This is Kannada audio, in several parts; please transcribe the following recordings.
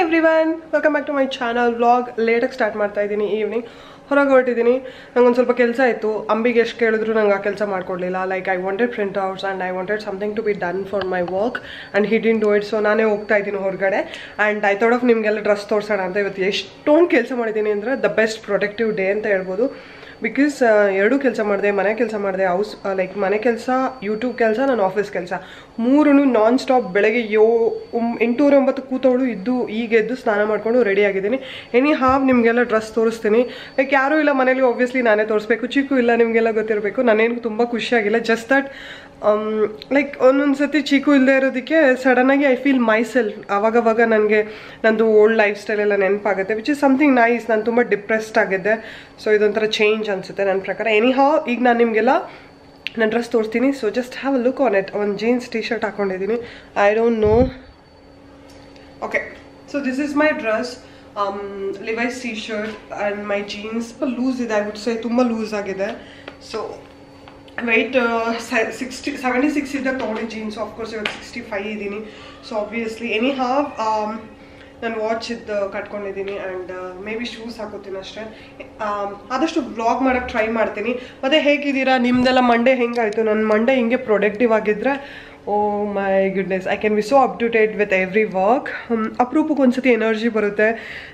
Everyone, welcome back to my channel. Vlog ಲೇಟಾಗಿ ಸ್ಟಾರ್ಟ್ ಮಾಡ್ತಾ ಇದ್ದೀನಿ. ಈವ್ನಿಂಗ್ ಹೊರಗೆ ಹೊರಟಿದ್ದೀನಿ. ನಂಗೊಂದು ಸ್ವಲ್ಪ ಕೆಲಸ ಇತ್ತು. ಅಂಬಿಗೆ ಎಷ್ಟು ಕೇಳಿದ್ರು ನಂಗೆ ಆ ಕೆಲಸ ಮಾಡ್ಕೊಡ್ಲಿಲ್ಲ. Like I wanted printouts and I wanted something to be done for my work and he didn't do it. So ನಾನೇ ಹೋಗ್ತಾ ಇದ್ದೀನಿ ಹೊರಗಡೆ. ಆ್ಯಂಡ್ ಐ ಥಾಟ್ ಆಫ್ ನಿಮಗೆಲ್ಲ ಡ್ರೆಸ್ ತೋರಿಸೋಣ ಅಂತ. ಇವತ್ತು ಎಷ್ಟೊಂದು ಕೆಲಸ ಮಾಡಿದ್ದೀನಿ ಅಂದರೆ ದ ಬೆಸ್ಟ್ ಪ್ರೊಡಕ್ಟಿವ್ ಡೇ ಅಂತ ಹೇಳ್ಬೋದು. ಬಿಕಾಸ್ ಎರಡೂ ಕೆಲಸ ಮಾಡಿದೆ, ಮನೆ ಕೆಲಸ ಮಾಡಿದೆ, ಲೈಕ್ ಮನೆ ಕೆಲಸ, ಯೂಟ್ಯೂಬ್ ಕೆಲಸ, ನನ್ನ ಆಫೀಸ್ ಕೆಲಸ ಮೂರೂ ನಾನ್ ಸ್ಟಾಪ್. ಬೆಳಗ್ಗೆ 8-9 ಕೂತವಳು ಇದ್ದು ಈಗ ಎದ್ದು ಸ್ನಾನ ಮಾಡಿಕೊಂಡು ರೆಡಿ ಆಗಿದ್ದೀನಿ. ಎನಿ ಹಾವ್ ನಿಮಗೆಲ್ಲ ಡ್ರೆಸ್ ತೋರಿಸ್ತೀನಿ. ಲೈಕ್ ಯಾರೂ ಇಲ್ಲ ಮನೇಲಿ, ಆಬ್ವಿಯಸ್ಲಿ ನಾನೇ ತೋರಿಸ್ಬೇಕು. ಚಿಕ್ಕು ಇಲ್ಲ, ನಿಮಗೆಲ್ಲ ಗೊತ್ತಿರಬೇಕು. ನಾನೇನು ತುಂಬ ಖುಷಿಯಾಗಿಲ್ಲ. ಜಸ್ಟ್ ದಟ್ ಲೈಕ್ ಒಂದೊಂದು ಸತಿ ಚೀಕು ಇಲ್ಲದೆ ಇರೋದಕ್ಕೆ ಸಡನ್ನಾಗಿ ಐ ಫೀಲ್ ಮೈ ಸೆಲ್ಫ್. ಆವಾಗವಾಗ ನನಗೆ ನಂದು ಓಲ್ಡ್ ಲೈಫ್ ಸ್ಟೈಲ್ ಎಲ್ಲ ನೆನಪಾಗುತ್ತೆ, ವಿಚ್ ಇಸ್ ಸಮಥಿಂಗ್ ನೈಸ್. ನಾನು ತುಂಬ ಡಿಪ್ರೆಸ್ಡ್ ಆಗಿದ್ದೆ. ಸೊ ಇದೊಂಥರ ಚೇಂಜ್ ಅನಿಸುತ್ತೆ ನನ್ನ ಪ್ರಕಾರ. ಎನಿ ಹಾವ್ ಈಗ ನಾನು ನಿಮಗೆಲ್ಲ ನನ್ನ ಡ್ರೆಸ್ ತೋರಿಸ್ತೀನಿ. So just have a look on it. ಒಂದು ಜೀನ್ಸ್ ಟೀ ಶರ್ಟ್ ಹಾಕ್ಕೊಂಡಿದ್ದೀನಿ. I don't know. Okay, so this is my dress. Levi's T shirt and my jeans loose ಇದೆ. ಐ ವುಡ್ ಸೇ ತುಂಬ ಲೂಸ್ ಆಗಿದೆ. ಸೊ ವೆಯ್ಟ್ 76 ಇದ್ದಾಗ ತೊಗೊಂಡು ಜೀನ್ಸ್. ಆಫ್ಕೋರ್ಸ್ ಇವತ್ತು 65 ಇದ್ದೀನಿ. ಸೊ ಆಬ್ವಿಯಸ್ಲಿ ಎನಿ ಹಾವ್ ನಾನು ವಾಚ್ ಇದ್ದು ಕಟ್ಕೊಂಡಿದ್ದೀನಿ. ಆ್ಯಂಡ್ ಮೇ ಬಿ ಶೂಸ್ ಹಾಕೋತೀನಿ ಅಷ್ಟೇ. ಆದಷ್ಟು ವ್ಲಾಗ್ ಮಾಡೋಕ್ಕೆ ಟ್ರೈ ಮಾಡ್ತೀನಿ. ಮತ್ತು ಹೇಗಿದ್ದೀರಾ? ನಿಮ್ಮದೆಲ್ಲ ಮಂಡೇ ಹೆಂಗಾಯಿತು? ನನ್ನ ಮಂಡೇ ಹಿಂಗೆ ಪ್ರೊಡಕ್ಟಿವ್ ಆಗಿದ್ದರೆ oh my goodness, I can be so up to date with every work. ಅಪರೂಪಕ್ಕೆ ಒಂದ್ಸತಿ ಎನರ್ಜಿ ಬರುತ್ತೆ.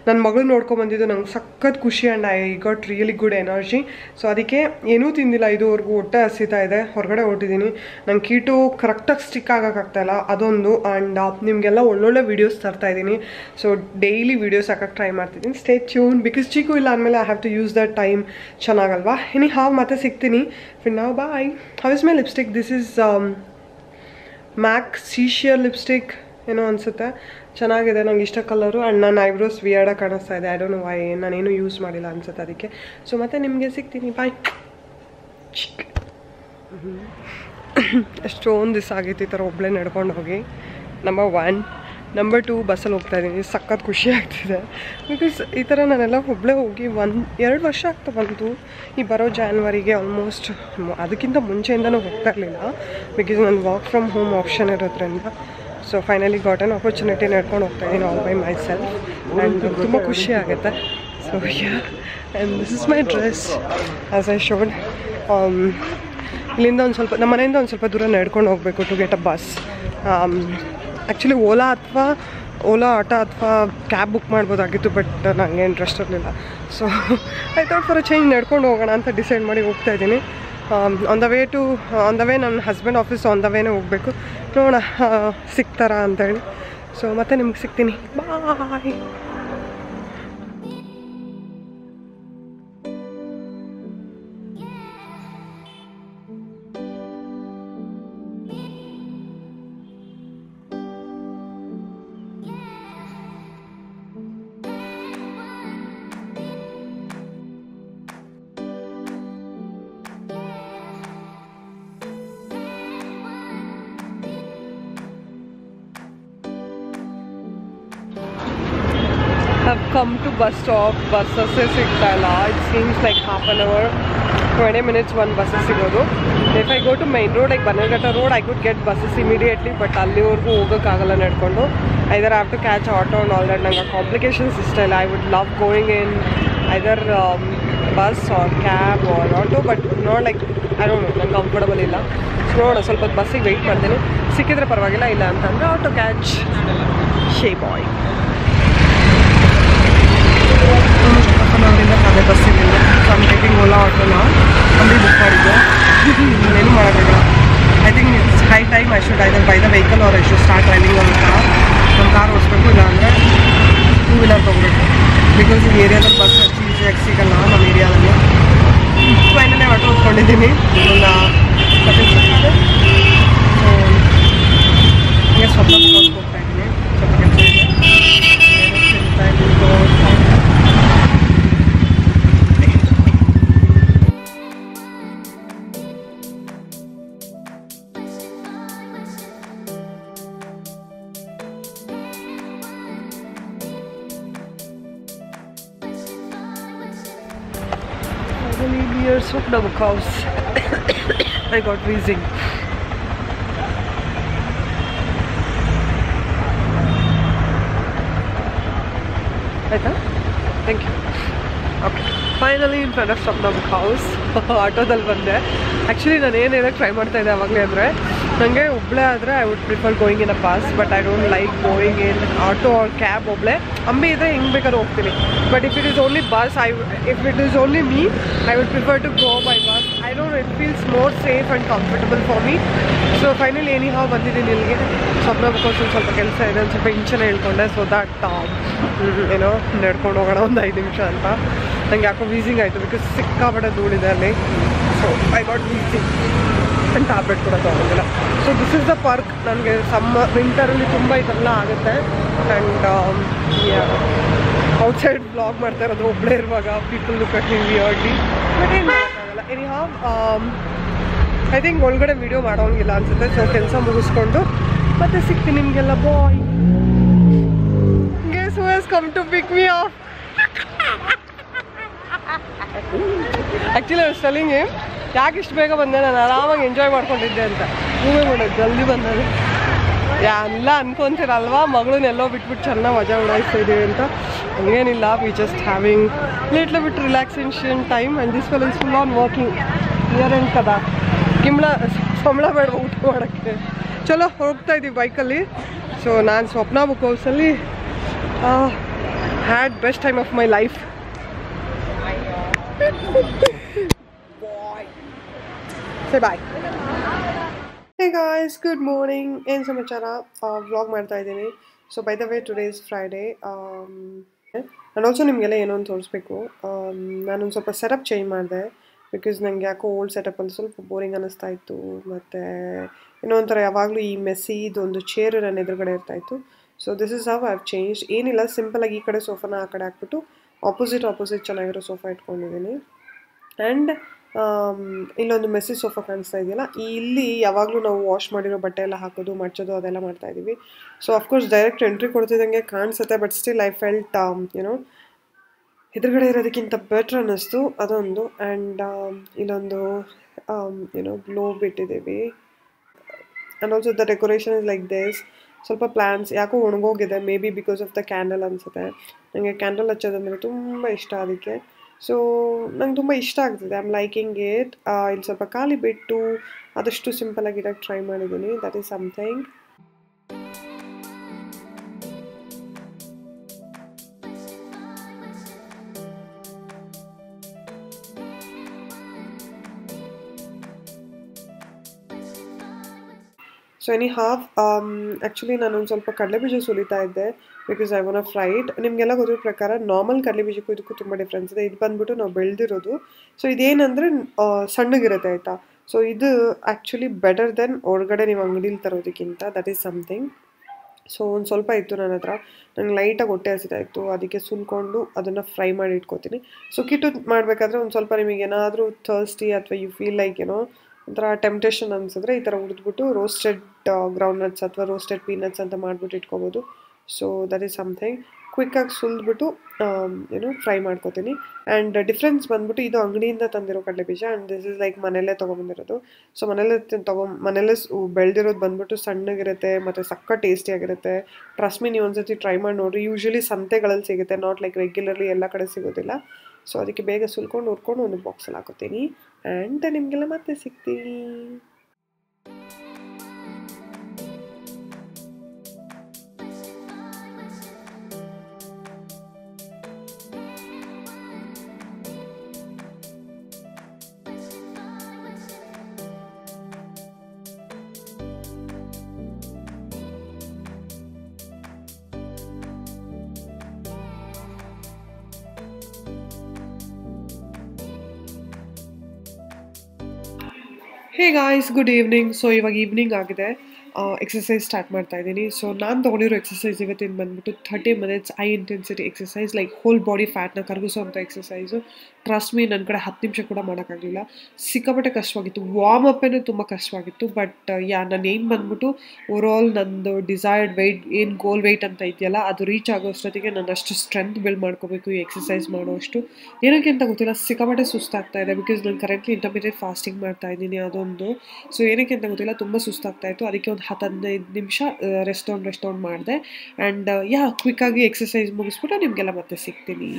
ನನ್ನ ಮಗಳು ನೋಡ್ಕೊಂಬಂದಿದ್ದು ನಂಗೆ ಸಖತ್ ಖುಷಿ. And I got really good energy. So ಅದಕ್ಕೆ ಏನೂ ತಿಂದಿಲ್ಲ ಇದುವರೆಗೂ. ಹೊಟ್ಟೆ ಹಸಿತಾ ಇದೆ. ಹೊರಗಡೆ ಹೊರಟಿದ್ದೀನಿ. ನಂಗೆ ಕೀಟು ಕರೆಕ್ಟಾಗಿ ಸ್ಟಿಕ್ ಆಗೋಕ್ಕಾಗ್ತಾಯಿಲ್ಲ, ಅದೊಂದು. ಆ್ಯಂಡ್ ನಿಮಗೆಲ್ಲ ಒಳ್ಳೊಳ್ಳೆ ವೀಡಿಯೋಸ್ ತರ್ತಾಯಿದ್ದೀನಿ. ಸೊ ಡೈಲಿ ವೀಡಿಯೋಸ್ ಹಾಕೋಕ್ಕೆ ಟ್ರೈ ಮಾಡ್ತಿದ್ದೀನಿ. Stay tune. ಬಿಕಾಸ್ ಚಿಕ್ಕು ಇಲ್ಲ ಅಂದಮೇಲೆ I have to use that time. ಚೆನ್ನಾಗಲ್ವಾ? ಎನಿ ಹಾವ್ ಮತ್ತೆ ಸಿಗ್ತೀನಿ. ಫಿರ್ ನಾವ್ bye. How is my lipstick? This is Mac ಸೀಶಿಯರ್ ಲಿಪ್ಸ್ಟಿಕ್ ಏನೋ ಅನಿಸುತ್ತೆ. ಚೆನ್ನಾಗಿದೆ, ನಂಗೆ ಇಷ್ಟ ಕಲರು. ಆ್ಯಂಡ್ ನನ್ನ ಐಬ್ರೋಸ್ ವಿಯರ್ಡಾಗಿ ಕಾಣಿಸ್ತಾ ಇದೆ. I don't know why. ನಾನೇನು ಯೂಸ್ ಮಾಡಿಲ್ಲ ಅನಿಸುತ್ತೆ ಅದಕ್ಕೆ. ಸೊ ಮತ್ತೆ ನಿಮಗೆ ಸಿಗ್ತೀನಿ. ಬಾಯ್. ಎಷ್ಟೊಂದು ದಿವಸ ಆಗಿತ್ತು ಈ ಥರ ಒಬ್ಬಳೇ ನಡ್ಕೊಂಡು ಹೋಗಿ. ನಂಬರ್ 1. ನಂಬರ್ 2, ಬಸ್ಸಲ್ಲಿ ಹೋಗ್ತಾ ಇದ್ದೀನಿ. ಸಖತ್ ಖುಷಿ ಆಗ್ತಿದೆ. ಬಿಕಾಸ್ ಈ ಥರ ನಾನೆಲ್ಲ ಒಬ್ಬಳೇ ಹೋಗಿ 1-2 ವರ್ಷ ಆಗ್ತಾ ಬಂತು. ಈ ಬರೋ ಜಾನ್ವರಿಗೆ ಆಲ್ಮೋಸ್ಟ್. ಅದಕ್ಕಿಂತ ಮುಂಚೆಯಿಂದನೂ ಹೋಗ್ತಾ ಇರಲಿಲ್ಲ. ಬಿಕಾಸ್ ನಾನು ವರ್ಕ್ ಫ್ರಮ್ ಹೋಮ್ ಆಪ್ಷನ್ ಇರೋದ್ರಿಂದ. So finally got on opportunity ನಡ್ಕೊಂಡು ಹೋಗ್ತಾ ಇದ್ದೀನಿ all by my self. And ತುಂಬ ಖುಷಿ ಆಗುತ್ತೆ. So yeah, and this is my dress as I showed. ಇಲ್ಲಿಂದ ಒಂದು ಸ್ವಲ್ಪ, ನಮ್ಮ ಮನೆಯಿಂದ ಒಂದು ಸ್ವಲ್ಪ ದೂರ ನಡ್ಕೊಂಡು ಹೋಗಬೇಕು to get a bus. Actually Ola auto ಅಥವಾ ಕ್ಯಾಬ್ ಬುಕ್ ಮಾಡ್ಬೋದಾಗಿತ್ತು. ಬಟ್ ನನಗೆ ಇಂಟ್ರೆಸ್ಟ್ ಇರಲಿಲ್ಲ. So I thought for a change ನಡ್ಕೊಂಡು ಹೋಗೋಣ ಅಂತ ಡಿಸೈಡ್ ಮಾಡಿ ಹೋಗ್ತಾ ಇದ್ದೀನಿ. ಆನ್ ದ ವೇ ನನ್ನ ಹಸ್ಬೆಂಡ್ ಆಫೀಸ್ ಆನ್ ದ ವೇನೇ ಹೋಗಬೇಕು. ನೋಡೋಣ ಸಿಗ್ತಾರಾ ಅಂತೇಳಿ. ಸೊ ಮತ್ತೆ ನಿಮ್ಗೆ ಸಿಗ್ತೀನಿ. ಬಾಯ್. Have come to bus stop. Buses ಸಿಗ್ತಾ ಇಲ್ಲ. It seems like half an hour, 20 minutes one bus ಸಿಗೋದು. If I go to main road like Bannerghatta road, I could get buses immediately. But ಅಲ್ಲಿವರೆಗೂ ಹೋಗೋಕ್ಕಾಗಲ್ಲ ನಡ್ಕೊಂಡು. Either I have to catch auto and all that. ನಂಗೆ ಕಾಂಪ್ಲಿಕೇಶನ್ಸ್ ಇಷ್ಟ ಇಲ್ಲ. I would love going in either bus or cab or auto, but not like, I don't know, ನಂಗೆ ಕಂಫರ್ಟಬಲ್ ಇಲ್ಲ. ಸೊ ನೋಡೋಣ, ಸ್ವಲ್ಪ ಬಸ್ಸಿಗೆ ವೆಯ್ಟ್ ಮಾಡ್ತೀನಿ. ಸಿಕ್ಕಿದ್ರೆ ಪರವಾಗಿಲ್ಲ, ಇಲ್ಲ ಅಂತಂದರೆ ಆಟೋ ಕ್ಯಾಚ್. ಶೇ ಬಾಯ್. ಅವರಿಂದ ಅದೇ ಬಸ್ ಸಿಗಲಿಲ್ಲ. ಸೊ ಐಮ್ ಟೇಕಿಂಗ್ ಓಲಾ ಆಟೋನ. ಅಲ್ಲಿ ಬುಕ್ ಮಾಡಿದ್ದೆ. ಏನು ಮಾಡೋಕ್ಕಾಗಲ್ಲ. I think it's high time I should either buy the vehicle or I should start driving on car. ಒಂದು ಕಾರ್ ಓಡಿಸ್ಬೇಕು, ಇಲ್ಲ ಅಂದರೆ 2 ವೀಲರ್ ತೊಗೊಬೇಕು. ಬಿಕಾಸ್ ಈ ಏರಿಯಾದಲ್ಲಿ ಬಸ್ ಅಷ್ಟು ಈಸಿಯಾಗಿ ಸಿಗಲ್ಲ ನಮ್ಮ ಏರಿಯಾದಲ್ಲಿ. ಫೈನಲ್ಲೇ ಆಟೋ ಓದ್ಕೊಂಡಿದ್ದೀನಿ. ಒಂದು 30 ಸೊ ಹೀಗೆ ಸ್ವಲ್ಪ ಹೋಗ್ತಾ ಇದ್ದೀನಿ. ಸ್ವಲ್ಪ ಕೆಲಸ ಇದೆ. Years of the house. I got wheezing. ಆಯಿತಾ? Thank you. Okay, finally in front of Swapna Book House ಆಟೋದಲ್ಲಿ ಬಂದೆ. ಆ್ಯಕ್ಚುಲಿ ನಾನು ಏನು ಹೇಳೋಕ್ಕೆ ಟ್ರೈ ಮಾಡ್ತಾಯಿದ್ದೆ ಆವಾಗಲೇ ಅಂದರೆ, ನನಗೆ ಒಬ್ಬಳೇ ಆದರೆ I would prefer going in a bus, but I don't like going in auto or cab ಒಬ್ಬಳೇ. ಅಂಬಿ ಇದ್ದರೆ ಹಿಂಗೆ ಬೇಕಾದ್ರೆ ಹೋಗ್ತೀನಿ. But if it is only bus, if it is only me, I would prefer to go by bus. I don't, it feels more safe and comfortable for me. So finally anyhow ಬಂದಿದ್ದೀನಿ ಇಲ್ಲಿಗೆ. ಸ್ವಪ್ನ ಬುಕ್ ಹೌಸ್ ಒಂದು ಸ್ವಲ್ಪ ಕೆಲಸ ಇದೆ, ಒಂದು ಸ್ವಲ್ಪ ಇಂಚನೆ ಹೇಳ್ಕೊಂಡೆ, ಸೊ ದಟ್ ಏನೋ ನಡ್ಕೊಂಡು ಹೋಗೋಣ ಒಂದು 5 ನಿಮಿಷ ಅಂತ. ನಂಗೆ ಯಾಕೋ ವೀಸಿಂಗ್ ಆಯಿತು, ಬಿಕಾಸ್ ಸಿಕ್ಕಾಪಟ್ಟೆ ಧೂಳಿದೆ ಅಲ್ಲಿ. So I got wheezing and tablet ಕೂಡ ತೊಗೊಂಡಿಲ್ಲ. So this is the park. ನನಗೆ ವಿಂಟರಲ್ಲಿ ತುಂಬ ಇದೆಲ್ಲ ಆಗುತ್ತೆ. ಆ್ಯಂಡ್ ಔಟ್ಸೈಡ್ ಬ್ಲಾಗ್ ಮಾಡ್ತಾ ಇರೋದು ಒಬ್ಬಳೇ ಇರುವಾಗ, people look at me weirdly. But ಏನು ಮಾಡೋಕ್ಕಾಗಲ್ಲ. ಎನಿ ಹಾವ್ ಐ ಥಿಂಕ್ ಒಳಗಡೆ ವೀಡಿಯೋ ಮಾಡೋಂಗಿಲ್ಲ ಅನಿಸುತ್ತೆ. ಸೊ ಕೆಲಸ ಮುಗಿಸ್ಕೊಂಡು ಮತ್ತೆ ಸಿಗ್ತೀನಿ ನಿಮಗೆಲ್ಲ. Bye. Guess who has come to pick me up? Actually ಸ್ಟೆಲಿಂಗ್ ಯಾಕೆ ಇಷ್ಟು ಬೇಗ ಬಂದೆ, ನಾನು ಆರಾಮಾಗಿ ಎಂಜಾಯ್ ಮಾಡ್ಕೊಂಡಿದ್ದೆ ಅಂತ. ನೀವೇ ಮಾಡೋದು ಜಲ್ದಿ ಬಂದದು. ಎಲ್ಲ ಅನ್ಕೊಂತೀರಲ್ವಾ, ಮಗಳನ್ನೆಲ್ಲೋ ಬಿಟ್ಬಿಟ್ಟು ಚೆನ್ನಾಗಿ ಮಜಾ ಉಡಾಯಿಸ್ತಾ ಇದ್ದೀವಿ ಅಂತ. ಹಂಗೇನಿಲ್ಲ, we just having little bit relaxation time. And this fell is full on working. Year end ಕದ ಸಂಬಳ ಬೇಡ ಊಟ ಮಾಡೋಕ್ಕೆ. ಚಲೋ ಹೋಗ್ತಾ ಇದ್ದೀವಿ ಬೈಕಲ್ಲಿ. ಸೊ ನಾನು ಸ್ವಪ್ನ ಬುಕ್ ಹೌಸಲ್ಲಿ had best time of my life. Say bye. Hey guys, good morning. ಏನು ಸಮಾಚಾರ? ವ್ಲಾಗ್ ಮಾಡ್ತಾ ಇದ್ದೀನಿ. So by the way today is Friday. ನಾನು ಆಲ್ಸೋ ನಿಮಗೆಲ್ಲ ಏನೋ ಒಂದು ತೋರಿಸ್ಬೇಕು. ನಾನೊಂದು ಸ್ವಲ್ಪ ಸೆಟಪ್ ಚೇಂಜ್ ಮಾಡಿದೆ, ಬಿಕಾಸ್ ನನಗೆ ಯಾಕೋ ಓಲ್ಡ್ ಸೆಟಪಲ್ಲಿ ಸ್ವಲ್ಪ ಬೋರಿಂಗ್ ಅನ್ನಿಸ್ತಾ ಇತ್ತು. ಮತ್ತು ಏನೋ ಒಂಥರ ಯಾವಾಗಲೂ ಈ ಮೆಸ್ಸಿ ಇದೊಂದು ಚೇರ್ ನನ್ನ ಎದುರುಗಡೆ ಇರ್ತಾಯಿತ್ತು. So this is how I have change. ಏನಿಲ್ಲ, ಸಿಂಪಲಾಗಿ ಈ ಕಡೆ ಸೋಫಾನ ಆ ಕಡೆ ಹಾಕ್ಬಿಟ್ಟು ಆಪೋಸಿಟ್ ಚೆನ್ನಾಗಿರೋ ಸೋಫಾ ಇಟ್ಕೊಂಡಿದ್ದೀನಿ. ಆ್ಯಂಡ್ ಇಲ್ಲೊಂದು ಮೆಸ್ಸಿ ಸೋಫಾ ಕಾಣಿಸ್ತಾ ಇದೆಯಲ್ಲ, ಇಲ್ಲಿ ಯಾವಾಗಲೂ ನಾವು ವಾಶ್ ಮಾಡಿರೋ ಬಟ್ಟೆ ಎಲ್ಲ ಹಾಕೋದು ಮಡ್ಚೋದು ಅದೆಲ್ಲ ಮಾಡ್ತಾಯಿದ್ದೀವಿ. ಸೊ ಅಫ್ಕೋರ್ಸ್ ಡೈರೆಕ್ಟ್ ಎಂಟ್ರಿ ಕೊಡ್ತಿದ್ದಂಗೆ ಕಾಣಿಸುತ್ತೆ, ಬಟ್ ಸ್ಟಿಲ್ ಐ ಫೆಲ್ಟ್ ಏನೋ ಎದುರುಗಡೆ ಇರೋದಕ್ಕಿಂತ ಬೆಟ್ರ್ ಅನ್ನಿಸ್ತು, ಅದೊಂದು. ಆ್ಯಂಡ್ ಇಲ್ಲೊಂದು ಏನೋ ಗ್ಲೋ ಬಿಟ್ಟಿದ್ದೀವಿ. And also the decoration is like this. ಸ್ವಲ್ಪ ಪ್ಲ್ಯಾನ್ಸ್ ಯಾಕೋ ಒಣಗೋಗಿದೆ, maybe because of the candle ಅನಿಸುತ್ತೆ. ನನಗೆ ಕ್ಯಾಂಡಲ್ ಹಚ್ಚೋದಂದರೆ ತುಂಬ ಇಷ್ಟ, ಅದಕ್ಕೆ. ಸೊ ನಂಗೆ ತುಂಬ ಇಷ್ಟ ಆಗ್ತಿದೆ. I am liking it. ಇಲ್ಲಿ ಸ್ವಲ್ಪ ಖಾಲಿ ಬಿಟ್ಟು ಆದಷ್ಟು ಸಿಂಪಲಾಗಿ ಇಡೋಕ್ಕೆ ಟ್ರೈ ಮಾಡಿದ್ದೀನಿ. That is something. So anyhow actually ನಾನೊಂದು ಸ್ವಲ್ಪ ಕಡಲೆಬೀಜ ಸುಲಿತಾ ಇದ್ದೆ, because I want to fry it. ನಿಮಗೆಲ್ಲ ಗೊತ್ತಿರೋ ಪ್ರಕಾರ ನಾರ್ಮಲ್ ಕಡಲೆಬೀಜಕ್ಕೂ ಇದಕ್ಕೂ ತುಂಬ ಡಿಫ್ರೆನ್ಸ್ ಇದೆ. ಇದು ಬಂದ್ಬಿಟ್ಟು ನಾವು ಬೆಳೆದಿರೋದು. ಸೊ ಇದೇನಂದರೆ ಸಣ್ಣಗಿರುತ್ತೆ, ಆಯಿತಾ. ಸೊ ಇದು ಆ್ಯಕ್ಚುಲಿ ಬೆಟರ್ ದೆನ್ ಹೊರಗಡೆ ನೀವು ಅಂಗಡೀಲಿ ತರೋದಕ್ಕಿಂತ. That is something. ಸೊ ಒಂದು ಸ್ವಲ್ಪ ಇತ್ತು ನನ್ನ ಹತ್ರ, ನಂಗೆ ಲೈಟಾಗಿ ಹೊಟ್ಟೆ ಹಸಿತಾ ಇತ್ತು, ಅದಕ್ಕೆ ಸುಲ್ಕೊಂಡು ಅದನ್ನು ಫ್ರೈ ಮಾಡಿ ಇಟ್ಕೋತೀನಿ. ಸೊ ಕಿಟ್ಟು ಮಾಡಬೇಕಾದ್ರೆ ಒಂದು ಸ್ವಲ್ಪ ನಿಮಗೇನಾದರೂ ಥರ್ಸ್ಟಿ ಅಥವಾ ಯು ಫೀಲ್ ಲೈಕ್ ಏನೋ ಒಂಥರ ಟೆಂಪ್ಟೇಷನ್ ಅನಿಸಿದ್ರೆ ಈ ಥರ ಹುರಿದ್ಬಿಟ್ಟು ರೋಸ್ಟೆಡ್ ಗ್ರೌಂಡ್ನಟ್ಸ್ ಅಥವಾ ರೋಸ್ಟೆಡ್ ಪೀನಟ್ಸ್ ಅಂತ ಮಾಡಿಬಿಟ್ಟು ಇಟ್ಕೋಬೋದು. So that is something. ಕ್ವಿಕ್ಕಾಗಿ ಸುಲಿದ್ಬಿಟ್ಟು ಏನು ಫ್ರೈ ಮಾಡ್ಕೋತೀನಿ. ಆ್ಯಂಡ್ ಡಿಫ್ರೆನ್ಸ್ ಬಂದ್ಬಿಟ್ಟು ಇದು ಅಂಗಡಿಯಿಂದ ತಂದಿರೋ ಕಡಲೆಬೀಜ, ಆ್ಯಂಡ್ ದಿಸ್ ಇಸ್ ಲೈಕ್ ಮನೆಯಲ್ಲೇ ತೊಗೊಂಬಂದಿರೋದು. ಸೊ ಮನೆಯಲ್ಲೇ ಬೆಳೆದಿರೋದು ಬಂದ್ಬಿಟ್ಟು ಸಣ್ಣಗಿರುತ್ತೆ ಮತ್ತು ಸಕ್ಕ ಟೇಸ್ಟಿಯಾಗಿರುತ್ತೆ. ಟ್ರಸ್ಟ್ ಮೀ, ನೀವು ಒಂದ್ಸತಿ ಟ್ರೈ ಮಾಡಿ ನೋಡಿರಿ. ಯೂಶ್ವಲಿ ಸಂತೆಗಳಲ್ಲಿ ಸಿಗುತ್ತೆ, ನಾಟ್ ಲೈಕ್ ರೆಗ್ಯುಲರ್ಲಿ ಎಲ್ಲ ಕಡೆ ಸಿಗೋದಿಲ್ಲ. ಸೊ ಅದಕ್ಕೆ ಬೇಗ ಸುಲ್ಕೊಂಡು ಹುರ್ಕೊಂಡು ಒಂದು ಬಾಕ್ಸಲ್ಲಿ ಹಾಕೋತೀನಿ. ಆ್ಯಂಡ್ ನಿಮಗೆಲ್ಲ ಮತ್ತೆ ಸಿಗ್ತೀನಿ. Hey guys, good evening. So ಇವಾಗ ಈವ್ನಿಂಗ್ ಆಗಿದೆ, ಎಕ್ಸಸೈಸ್ ಸ್ಟಾರ್ಟ್ ಮಾಡ್ತಾ ಇದ್ದೀನಿ. ಸೊ ನಾನು ತೊಗೊಂಡಿರೋ ಎಕ್ಸಸೈಸ್ ಇವತ್ತಿನ ಬಂದ್ಬಿಟ್ಟು 30 minutes high intensity exercise, like whole body ಫ್ಯಾಟ್ನ ಕರಗಿಸೋವಂಥ ಎಕ್ಸಸೈಸು. ಟ್ರಸ್ಟ್ ಮೀ, ನನ್ನ ಕಡೆ 10 ನಿಮಿಷ ಕೂಡ ಮಾಡೋಕ್ಕಾಗಲಿಲ್ಲ. ಸಿಕ್ಕಾಪಟ್ಟೆ ಕಷ್ಟವಾಗಿತ್ತು. ವಾರ್ಮ್ ಅಪ್ಪೇ ತುಂಬ ಕಷ್ಟವಾಗಿತ್ತು. ಬಟ್ ನಾನು ಏನು ಬಂದ್ಬಿಟ್ಟು ಓವರಾಲ್ ನಂದು ಡಿಸೈರ್ಡ್ ವೆಯ್ಟ್, ಏನು ಗೋಲ್ ವೆಯ್ಟ್ ಅಂತ ಇದೆಯಲ್ಲ, ಅದು ರೀಚ್ ಆಗೋಷ್ಟೊತ್ತಿಗೆ ನಾನು ಅಷ್ಟು ಸ್ಟ್ರೆಂತ್ ಬಿಲ್ಡ್ ಮಾಡ್ಕೋಬೇಕು ಈ ಎಕ್ಸಸೈಸ್ ಮಾಡೋಷ್ಟು. ಏನಕ್ಕೆ ಅಂತ ಗೊತ್ತಿಲ್ಲ, ಸಿಕ್ಕಾಪಟ್ಟೆ ಸುಸ್ತಾಗ್ತಾ ಇದೆ. ಬಿಕಾಸ್ ನಾನು ಕರೆಂಟ್ಲಿ ಇಂಟರ್ಮೀಡಿಯೇಟ್ ಫಾಸ್ಟಿಂಗ್ ಮಾಡ್ತಾ ಇದ್ದೀನಿ, ಅದೊಂದು. ಸೊ ಏನಕ್ಕೆ ಅಂತ ಗೊತ್ತಿಲ್ಲ, ತುಂಬ ಸುಸ್ತಾಗ್ತಾ ಇತ್ತು. ಅದಕ್ಕೆ ಒಂದು ಒಂದು 10-15 ನಿಮಿಷ ರೆಸ್ಟ್ ತೊಗೊಂಡು ಮಾಡಿದೆ. ಆ್ಯಂಡ್ ಕ್ವಿಕ್ಕಾಗಿ ಎಕ್ಸಸೈಸ್ ಮುಗಿಸ್ಬಿಟ್ಟು ನಿಮಗೆಲ್ಲ ಮತ್ತೆ ಸಿಗ್ತೀನಿ.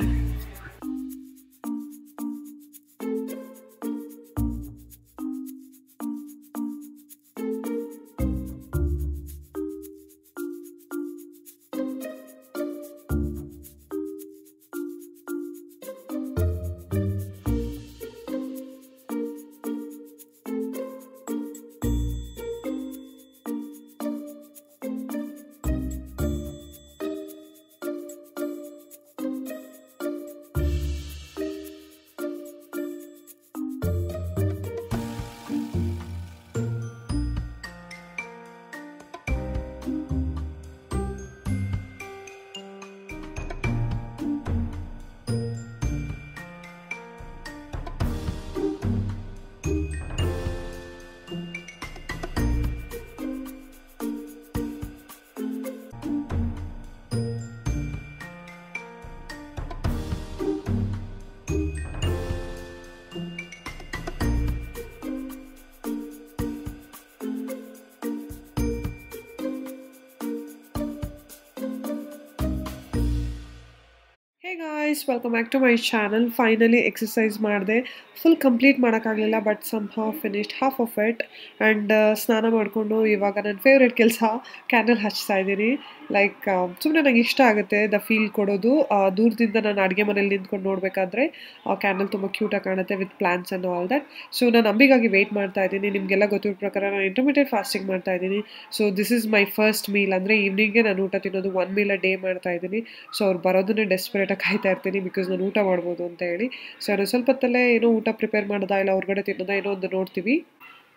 Hey guys, welcome back to my channel. Finally exercise ಮಾಡಿದೆ. ಫುಲ್ ಕಂಪ್ಲೀಟ್ ಮಾಡೋಕ್ಕಾಗಲಿಲ್ಲ, but somehow finished half of it. And ಸ್ನಾನ ಮಾಡಿಕೊಂಡು ಇವಾಗ ನನ್ನ ಫೇವ್ರೆಟ್ ಕೆಲಸ ಕ್ಯಾಂಡಲ್ ಹಚ್ತಾ ಇದ್ದೀನಿ. ಲೈಕ್ ಸುಮ್ಮನೆ ನನಗೆ ಇಷ್ಟ ಆಗುತ್ತೆ ದ ಫೀಲ್ ಕೊಡೋದು. ದೂರದಿಂದ ನಾನು ಅಡುಗೆ ಮನೇಲಿ ನಿಂತ್ಕೊಂಡು ನೋಡಬೇಕಾದ್ರೆ ಕ್ಯಾಂಡಲ್ ತುಂಬ ಕ್ಯೂಟಾಗಿ ಕಾಣುತ್ತೆ with plants and all that. So ನಾನು ಅಂಬಿಗಾಗಿ ವೆಯ್ಟ್ ಮಾಡ್ತಾ ಇದ್ದೀನಿ. ನಿಮಗೆಲ್ಲ ಗೊತ್ತಿರೋ ಪ್ರಕಾರ ನಾನು ಇಂಟರ್ಮಿಡಿಯೇಟ್ ಫಾಸ್ಟಿಂಗ್ ಮಾಡ್ತಾ ಇದ್ದೀನಿ. So this is my first meal. ಅಂದರೆ ಈವ್ನಿಂಗ್ಗೆ ನಾನು ಊಟ ತಿನ್ನೋದು 1 meal a day ಮಾಡ್ತಾ ಇದ್ದೀನಿ. ಸೊ ಅವ್ರು ಬರೋದನ್ನೇ ಡೆಸ್ಪರೇಟಾಗಿ ಕಾಯ್ತಾ ಇರ್ತೀನಿ, ಬಿಕಾಸ್ ನಾನು ಊಟ ಮಾಡ್ಬೋದು ಅಂತ ಹೇಳಿ. ಸೊ ನಾನು ಸ್ವಲ್ಪ ಹೊತ್ತಲ್ಲೇ ಏನೋ ಊಟ ಪ್ರಿಪೇರ್ ಮಾಡೋದಾ ಇಲ್ಲ ಹೊರಗಡೆ ತಿನ್ನೋದಾ ಏನೋ ಒಂದು ನೋಡ್ತೀವಿ.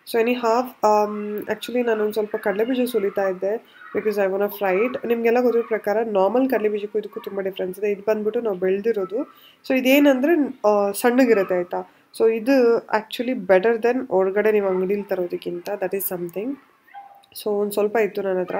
ಸೊ ಎನಿ ಹಾಫ್ ಆ್ಯಕ್ಚುಲಿ ನಾನು ಒಂದು ಸ್ವಲ್ಪ ಕಡಲೆಬೀಜ ಸುಲಿತಾ ಇದ್ದೆ, because I want fry it. ನಿಮಗೆಲ್ಲ ಗೊತ್ತಿರೋ ಪ್ರಕಾರ ನಾರ್ಮಲ್ ಕಡಲೆಬೀಜಕ್ಕೂ ಇದಕ್ಕೂ ತುಂಬ ಡಿಫ್ರೆನ್ಸ್ ಇದೆ. ಇದು ಬಂದ್ಬಿಟ್ಟು ನಾವು ಬೆಳೆದಿರೋದು. ಸೊ ಇದೇನಂದರೆ ಸಣ್ಣಗಿರುತ್ತೆ ಆಯಿತಾ. ಸೊ ಇದು ಆ್ಯಕ್ಚುಲಿ ಬೆಟರ್ ದೆನ್ ಹೊರಗಡೆ ನೀವು ಅಂಗಡೀಲಿ ತರೋದಕ್ಕಿಂತ. That is something. ಸೊ ಒಂದು ಸ್ವಲ್ಪ ಇತ್ತು ನನ್ನ ಹತ್ರ.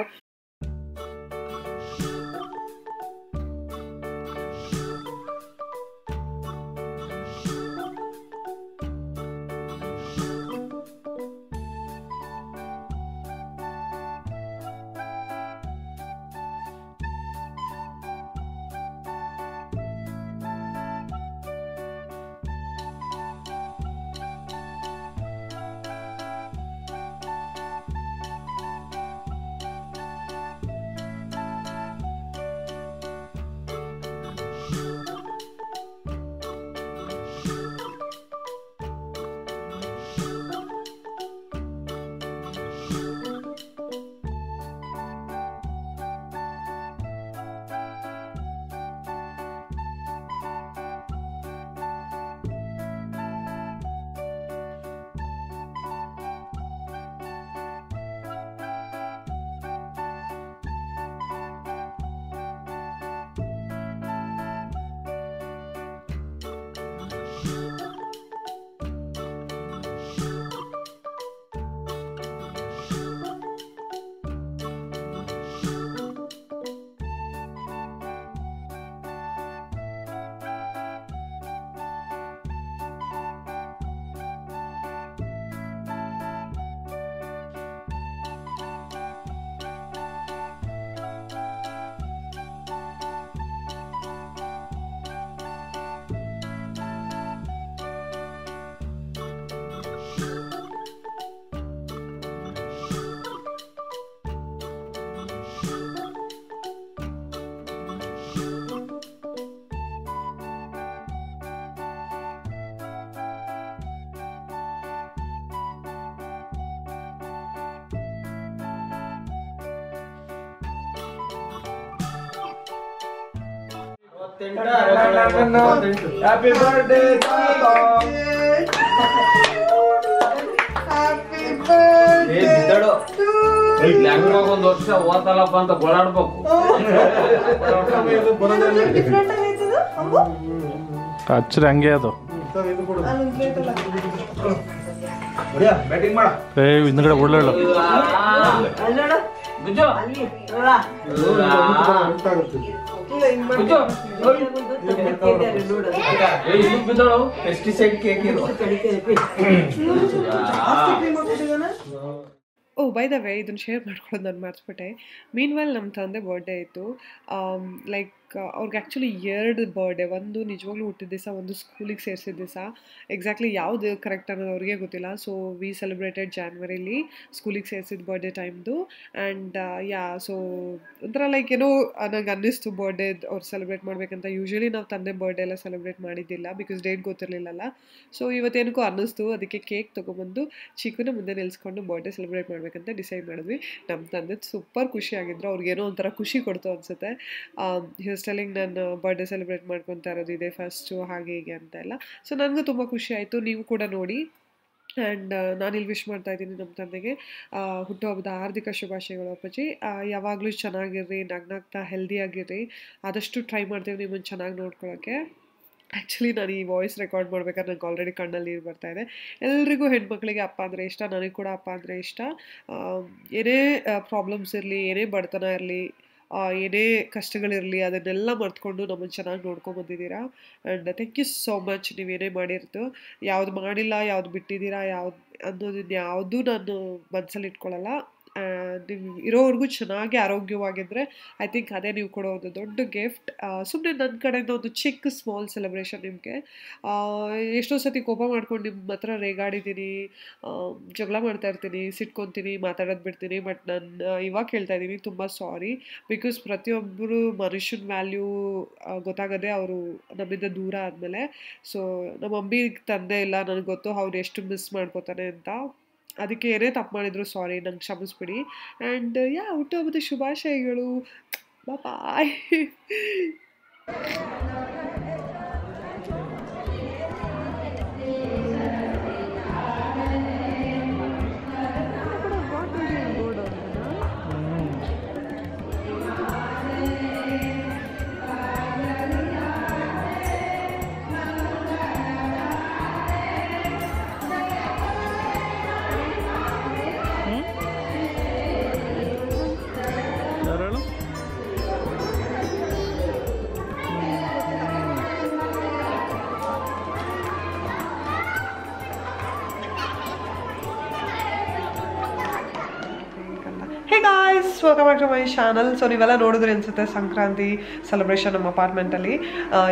Happy birthday, Tata. Happy birthday. Language ಒಂದು ವರ್ಷ ಓದಲ್ಲಪ್ಪ ಅಂತ ಗೋಳಾಡ್ಬೇಕು. ಅಚ್ಚರಿ ಹಂಗೆ ಅದು ಬ್ಯಾಟಿಂಗ್ ಮಾಡ ಹಿಂದ್ಗಡೆ ಒಳ್ಳೆ pesticide cake oh by the way ಇದನ್ನು ಶೇರ್ ಮಾಡ್ಕೊಳ್ಳೋದು ನಾನು ಮರ್ತ್ಬಿಟ್ಟೆ. ಮೀನ್ವೈಲ್ ನಮ್ಮ ತಂದೆ ಬರ್ಡೇ ಇತ್ತು. ಲೈಕ್ ಅವ್ರಿಗೆ ಆ್ಯಕ್ಚುಲಿ 2 ಬರ್ಡೇ, ಒಂದು ನಿಜವಾಗ್ಲೂ ಹುಟ್ಟಿದ ದಿವಸ, ಒಂದು ಸ್ಕೂಲಿಗೆ ಸೇರಿಸಿದ ದಿವಸ. ಎಕ್ಸಾಕ್ಟ್ಲಿ ಯಾವುದು ಕರೆಕ್ಟ್ ಅನ್ನೋದು ಅವ್ರಿಗೆ ಗೊತ್ತಿಲ್ಲ. ಸೊ ವಿ ಸೆಲೆಬ್ರೇಟೆಡ್ ಜಾನ್ವರಿಲಿ ಸ್ಕೂಲಿಗೆ ಸೇರಿಸಿದ ಬರ್ಡೇ ಟೈಮ್ದು. ಆ್ಯಂಡ್ ಸೊ ಒಂಥರ ಲೈಕ್ ಏನೋ ನಂಗೆ ಅನ್ನಿಸ್ತು ಬರ್ಡೇ ಅವ್ರು ಸೆಲೆಬ್ರೇಟ್ ಮಾಡಬೇಕಂತ. ಯೂಶ್ವಲಿ ನಾವು ತಂದೆ ಬರ್ಡೇ ಎಲ್ಲ ಸೆಲೆಬ್ರೇಟ್ ಮಾಡಿದ್ದಿಲ್ಲ ಬಿಕಾಸ್ ಡೇಟ್ ಗೊತ್ತಿರಲಿಲ್ಲಲ್ಲ. ಸೊ ಇವತ್ತೇನಕ್ಕೂ ಅನ್ನಿಸ್ತು, ಅದಕ್ಕೆ ಕೇಕ್ ತೊಗೊಂಬಂದು ಚಿಕ್ಕನ ಮುಂದೆ ನಿಲ್ಲಿಸ್ಕೊಂಡು ಬರ್ಡೇ ಸೆಲೆಬ್ರೇಟ್ ಮಾಡಬೇಕಂತ ಡಿಸೈಡ್ ಮಾಡಿದ್ವಿ. ನಮ್ಮ ತಂದೆ ಸೂಪರ್ ಖುಷಿಯಾಗಿದ್ರು, ಅವ್ರಿಗೇನೋ ಒಂಥರ ಖುಷಿ ಕೊಡ್ತು ಅನಿಸುತ್ತೆ. ಟೆಲಿಂಗ್ ನಾನು ಬರ್ಡೇ ಸೆಲೆಬ್ರೇಟ್ ಮಾಡ್ಕೊತಾ ಇರೋದು ಇದೆ ಫಸ್ಟು ಹಾಗೆ ಹೀಗೆ ಅಂತ ಎಲ್ಲ. ಸೊ ನನಗೂ ತುಂಬ ಖುಷಿ ಆಯಿತು, ನೀವು ಕೂಡ ನೋಡಿ. ಆ್ಯಂಡ್ ನಾನಿಲ್ಲಿ ವಿಶ್ ಮಾಡ್ತಾ ಇದ್ದೀನಿ ನಮ್ಮ ತಂದೆಗೆ ಹುಟ್ಟುಹಬ್ಬದ ಹಾರ್ದಿಕ ಶುಭಾಶಯಗಳು ಅಪ್ಪಾಜಿ. ಯಾವಾಗಲೂ ಚೆನ್ನಾಗಿರ್ರಿ, ನಗ್ನಾಗ್ತಾ ಹೆಲ್ದಿಯಾಗಿರ್ರಿ. ಆದಷ್ಟು ಟ್ರೈ ಮಾಡ್ತೀವಿ ನಿಮ್ಮನ್ನು ಚೆನ್ನಾಗಿ ನೋಡ್ಕೊಳ್ಳೋಕ್ಕೆ. ಆ್ಯಕ್ಚುಲಿ ನಾನು ಈ ವಾಯ್ಸ್ ರೆಕಾರ್ಡ್ ಮಾಡ್ಬೇಕಾದ್ರೆ ನಂಗೆ ಆಲ್ರೆಡಿ ಕಣ್ಣಲ್ಲಿ ನೀರು ಬರ್ತಾಯಿದೆ. ಎಲ್ರಿಗೂ ಹೆಣ್ಮಕ್ಳಿಗೆ ಅಪ್ಪ ಅಂದರೆ ಇಷ್ಟ, ನನಗೆ ಕೂಡ ಅಪ್ಪ ಅಂದರೆ ಇಷ್ಟ. ಏನೇ ಪ್ರಾಬ್ಲಮ್ಸ್ ಇರಲಿ, ಏನೇ ಬಡತನ ಇರಲಿ, ಏನೇ ಕಷ್ಟಗಳಿರಲಿ, ಅದನ್ನೆಲ್ಲ ಮರ್ತ್ಕೊಂಡು ನಮ್ಮನ್ನು ಚೆನ್ನಾಗಿ ನೋಡ್ಕೊಂಬಂದಿದ್ದೀರಾ. And thank you so much. ನೀವೇನೇ ಮಾಡಿರ್ತು, ಯಾವ್ದು ಮಾಡಿಲ್ಲ, ಯಾವ್ದು ಬಿಟ್ಟಿದ್ದೀರಾ, ಯಾವ್ದು ಅನ್ನೋದನ್ನ ಯಾವುದೂ ನಾನು ಮನಸ್ಸಲ್ಲಿ ಇಟ್ಕೊಳ್ಳಲ್ಲ. ನೀವು ಇರೋವರೆಗೂ ಚೆನ್ನಾಗಿ ಆರೋಗ್ಯವಾಗಿದ್ದರೆ ಐ ಥಿಂಕ್ ಅದೇ ನೀವು ಕೊಡೋ ಒಂದು ದೊಡ್ಡ ಗಿಫ್ಟ್. ಸುಮ್ಮನೆ ನನ್ನ ಕಡೆಯಿಂದ ಒಂದು ಚಿಕ್ಕ ಸ್ಮಾಲ್ ಸೆಲೆಬ್ರೇಷನ್ ನಿಮಗೆ. ಎಷ್ಟೋ ಸತಿ ಕೋಪ ಮಾಡ್ಕೊಂಡು ನಿಮ್ಮ ಹತ್ರ ರೇಗಾಡಿದ್ದೀನಿ, ಜಗಳ ಮಾಡ್ತಾ ಇರ್ತೀನಿ, ಸಿಟ್ಕೊತೀನಿ, ಮಾತಾಡೋದು ಬಿಡ್ತೀನಿ. ಬಟ್ ನಾನು ಇವಾಗ ಹೇಳ್ತಾ ಇದ್ದೀನಿ, ತುಂಬ ಸಾರಿ. ಬಿಕಾಸ್ ಪ್ರತಿಯೊಬ್ಬರು ಮನುಷ್ಯನ ವ್ಯಾಲ್ಯೂ ಗೊತ್ತಾಗದೆ ಅವರು ನಮ್ಮಿಂದ ದೂರ ಆದಮೇಲೆ. ಸೊ ನಮ್ಮ ಮಮ್ಮಿಗೆ ತಂದೆ ಇಲ್ಲ, ನನಗೆ ಗೊತ್ತು ಅವ್ರು ಎಷ್ಟು ಮಿಸ್ ಮಾಡ್ಕೋತಾನೆ ಅಂತ. ಅದಕ್ಕೆ ಏನೇ ತಪ್ಪು ಮಾಡಿದ್ರು ಸಾರಿ, ನಂಗೆ ಕ್ಷಮಿಸ್ಬಿಡಿ. ಆ್ಯಂಡ್ ಹುಟ್ಟುಹಬ್ಬದ ಶುಭಾಶಯಗಳು. Bye. Hey guys, welcome back to my channel. So ನೀವೆಲ್ಲ ನೋಡಿದ್ರಿ ಅನ್ಸುತ್ತೆ ಸಂಕ್ರಾಂತಿ ಸೆಲೆಬ್ರೇಷನ್ ನಮ್ಮ ಅಪಾರ್ಟ್ಮೆಂಟಲ್ಲಿ.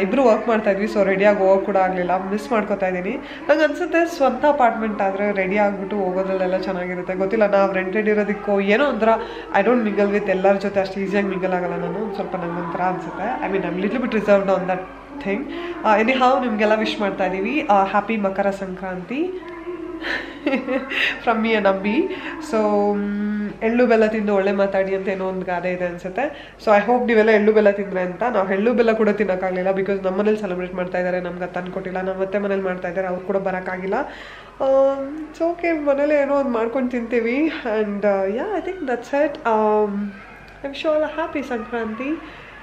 ಇಬ್ಬರು ವರ್ಕ್ ಮಾಡ್ತಾಯಿದ್ವಿ, ಸೊ ರೆಡಿಯಾಗಿ ಹೋಗೋಕೆ ಕೂಡ ಆಗಲಿಲ್ಲ, ಮಿಸ್ ಮಾಡ್ಕೋತಾ ಇದ್ದೀನಿ. ನಂಗೆ ಅನ್ಸುತ್ತೆ ಸ್ವಂತ ಅಪಾರ್ಟ್ಮೆಂಟ್ ಆದರೆ ರೆಡಿ ಆಗಿಬಿಟ್ಟು ಹೋಗೋದ್ರಲ್ಲೆಲ್ಲ ಚೆನ್ನಾಗಿರುತ್ತೆ. ಗೊತ್ತಿಲ್ಲ, ನಾವು ರೆಂಟೆಡ್ ಇರೋದಕ್ಕೂ ಏನೋ ಒಂಥರ ಐ ಡೋಂಟ್ ಮಿಂಗಲ್ ವಿತ್ ಎಲ್ಲರ ಜೊತೆ ಅಷ್ಟು ಈಸಿಯಾಗಿ ಮಿಂಗಲ್ ಆಗಲ್ಲ ನಾನು. ಒಂದು ಸ್ವಲ್ಪ ನಂಗೆ ಒಂಥರ ಅನಿಸುತ್ತೆ. I mean I'm little bit reserved on that thing. Anyhow ನಿಮಗೆಲ್ಲ ವಿಶ್ ಮಾಡ್ತಾ ಇದ್ದೀವಿ happy Makara Sankranti from me and Ambi. So ಎಳ್ಳು ಬೆಲ್ಲ ತಿಂದು ಒಳ್ಳೆ ಮಾತಾಡಿ ಅಂತ ಏನೋ ಒಂದು ಗಾದೆ ಇದೆ ಅನ್ಸುತ್ತೆ. ಸೊ ಐ ಹೋಪ್ ನೀವೆಲ್ಲ ಎಳ್ಳು ಬೆಲ್ಲ ತಿಂದರೆ ಅಂತ. ನಾವು ಎಳ್ಳು ಬೆಲ್ಲ ಕೂಡ ತಿನ್ನೋಕ್ಕಾಗಲಿಲ್ಲ ಬಿಕಾಸ್ ನಮ್ಮ ಮನೇಲಿ ಸೆಲೆಬ್ರೇಟ್ ಮಾಡ್ತಾ ಇದ್ದಾರೆ, ನಮ್ಗೆ ತಂದು ಕೊಟ್ಟಿಲ್ಲ. ನಮ್ಮ ಮತ್ತೆ ಮನೇಲಿ ಮಾಡ್ತಾ ಇದ್ದಾರೆ, ಅವ್ರು ಕೂಡ ಬರೋಕ್ಕಾಗಿಲ್ಲ. ಸೊ ಓಕೆ, ಮನೇಲಿ ಏನೋ ಒಂದು ಮಾಡ್ಕೊಂಡು ತಿಂತೀವಿ. And I think that's it. I wish you all a happy Sankranti.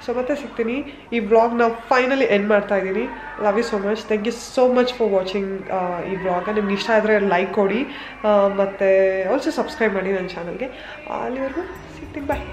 So ಮತ್ತೆ ಸಿಗ್ತೀನಿ. ಈ ವ್ಲಾಗ್ನ ಫೈನಲಿ ಎಂಡ್ ಮಾಡ್ತಾ ಇದ್ದೀನಿ. Love you so much. Thank you so much for watching ಈ ವ್ಲಾಗ. ನಿಮ್ಗೆ ಇಷ್ಟ ಆದರೆ ಲೈಕ್ ಕೊಡಿ ಮತ್ತು ಆಲ್ಸೋ ಸಬ್ಸ್ಕ್ರೈಬ್ ಮಾಡಿ ನನ್ನ ಚಾನಲ್ಗೆ. ಅಲ್ಲಿವರೆಗೂ ಸಿಗ್ತೀನಿ, ಬಾಯ್.